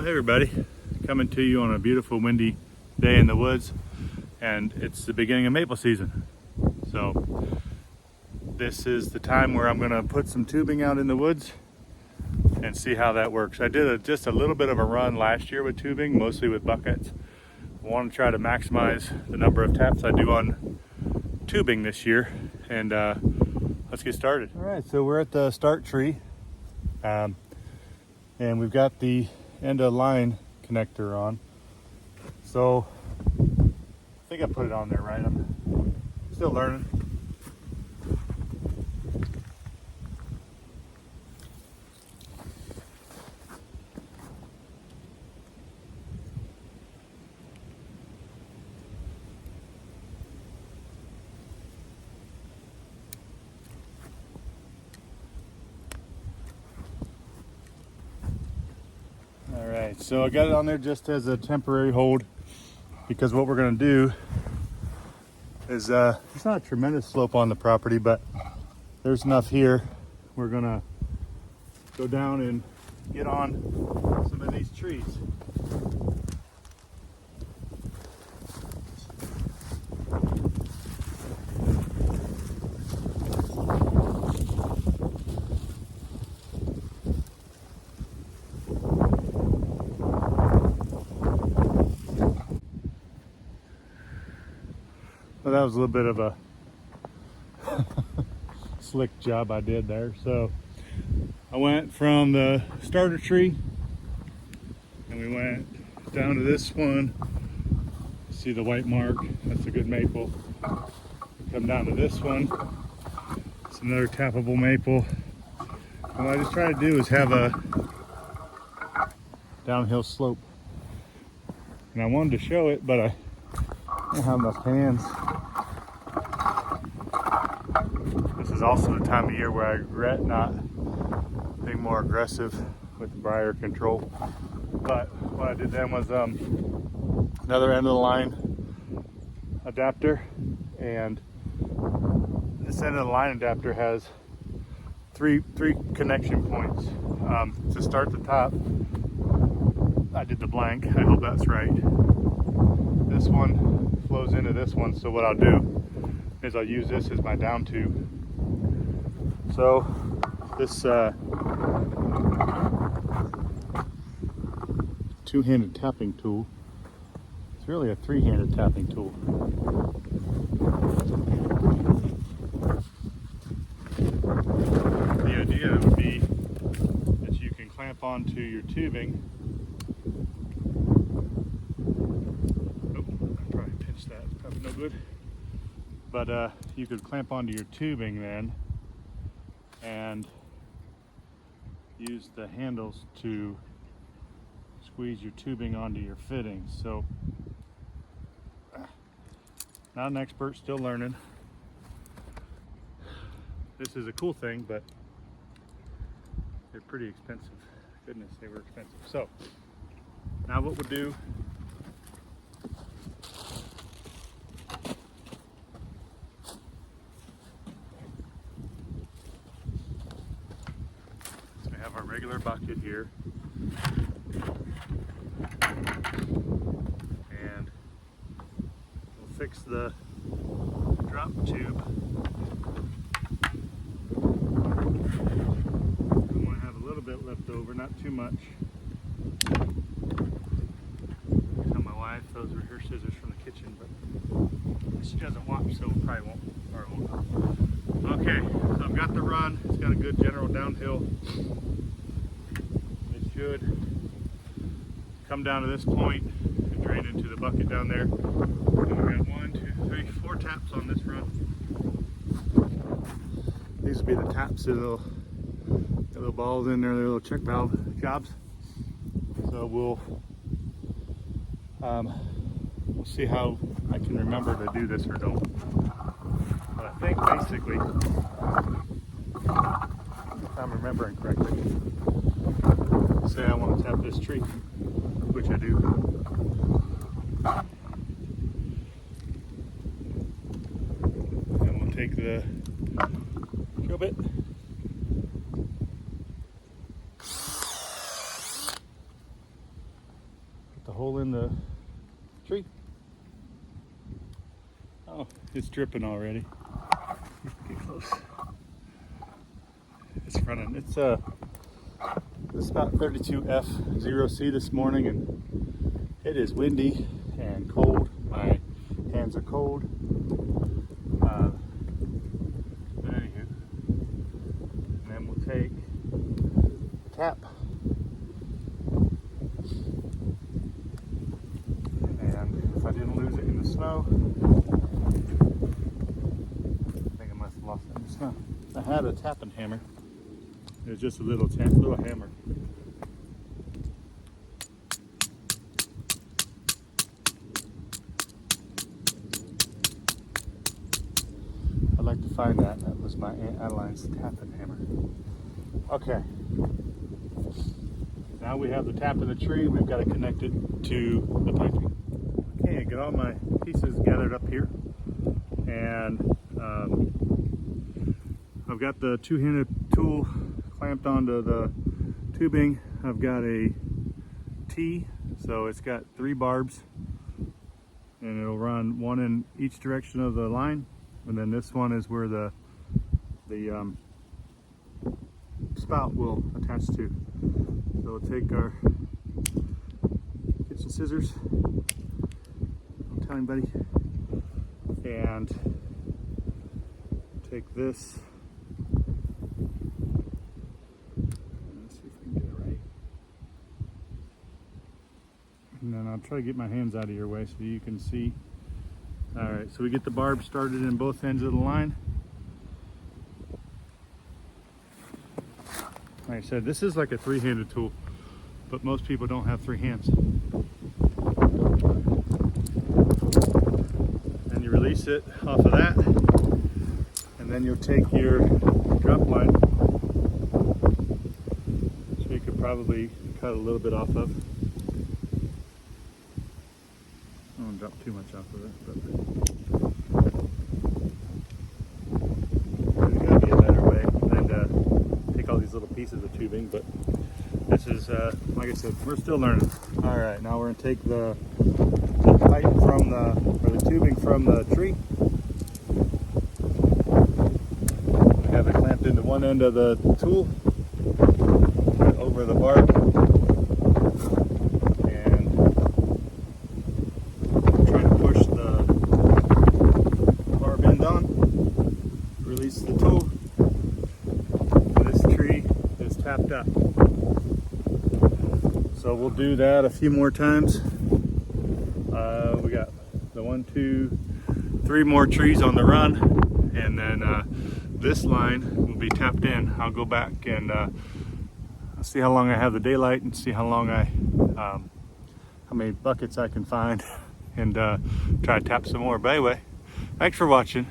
Hey everybody, coming to you on a beautiful windy day in the woods, and it's the beginning of maple season. So this is the time where I'm going to put some tubing out in the woods and see how that works. I did just a little bit of a run last year with tubing, mostly with buckets. I want to try to maximize the number of taps I do on tubing this year, and let's get started. All right, so we're at the start tree, and we've got the end of line connector on. So I think I put it on there right. I'm still learning. Alright, so I got it on there just as a temporary hold, because what we're going to do is, there's not a tremendous slope on the property, but there's enough here. We're going to go down and get on some of these trees. Well, that was a little bit of a slick job I did there. So I went from the starter tree and we went down to this one. See the white mark? That's a good maple. Come down to this one. It's another tappable maple. And what I just try to do is have a downhill slope. And I wanted to show it, but I don't have enough hands. This is also the time of year where I regret not being more aggressive with the briar control. But what I did then was another end of the line adapter, and this end of the line adapter has three connection points. To start the top, I did the blank. I hope that's right. This one flows into this one, so what I'll do is I'll use this as my down tube. So this two-handed tapping tool, it's really a three-handed tapping tool. The idea would be that you can clamp onto your tubing. That's probably no good, but you could clamp onto your tubing then and use the handles to squeeze your tubing onto your fittings. So not an expert, still learning. This is a cool thing, but they're pretty expensive. Goodness, they were expensive. So now what we'll do, our regular bucket here, and we'll fix the drop tube. I want to have a little bit left over, not too much. Tell my wife those were her scissors from the kitchen, but she doesn't watch, so probably won't. Okay, so I've got the run. It's got a good general downhill. Should come down to this point and drain into the bucket down there. And we got 1, 2, 3, 4 taps on this run. These will be the taps, the little balls in there, the little check valve jobs. So we'll see how I can remember to do this or don't. But I think basically, if I'm remembering correctly, say I want to tap this tree, which I do. And we'll take the drill bit. the hole in the tree. Oh, it's dripping already. Get close. It's running. It's about 32F0C this morning, and it is windy and cold. My hands are cold. But anywho, and then we'll take the tap. And if I didn't lose it in the snow, I think I must have lost it in the snow. I had a tapping hammer. It was just a little hammer. I'd like to find that. That was my Aunt Adeline's tapping hammer. Okay. Now we have the tap in the tree. We've got to connect it to the piping. Okay, I got all my pieces gathered up here, and I've got the two-handed tool clamped onto the tubing. I've got a T, so it's got 3 barbs, and it'll run one in each direction of the line, and then this one is where the spout will attach to. So we'll take our kitchen scissors, don't tell anybody, and take this. Let's see if we can get it right. And then I'll try to get my hands out of your way so you can see. All right, so we get the barb started in both ends of the line. Like I said, this is like a 3-handed tool, but most people don't have 3 hands. And you release it off of that, and then you'll take your drop line, so you could probably cut a little bit off of. I don't drop too much off of it, but there's got to be a better way than to take all these little pieces of tubing. But this is, like I said, we're still learning. All right, now we're going to take the pipe from or the tubing from the tree. We have it clamped into one end of the tool, put it over the barb, and try to push the barb end on, release the tool. This tree is tapped up. So we'll do that a few more times. We got the 1, 2, 3 more trees on the run, and then this line will be tapped in. I'll go back and see how long I have the daylight and see how long how many buckets I can find, and try to tap some more. But anyway, thanks for watching.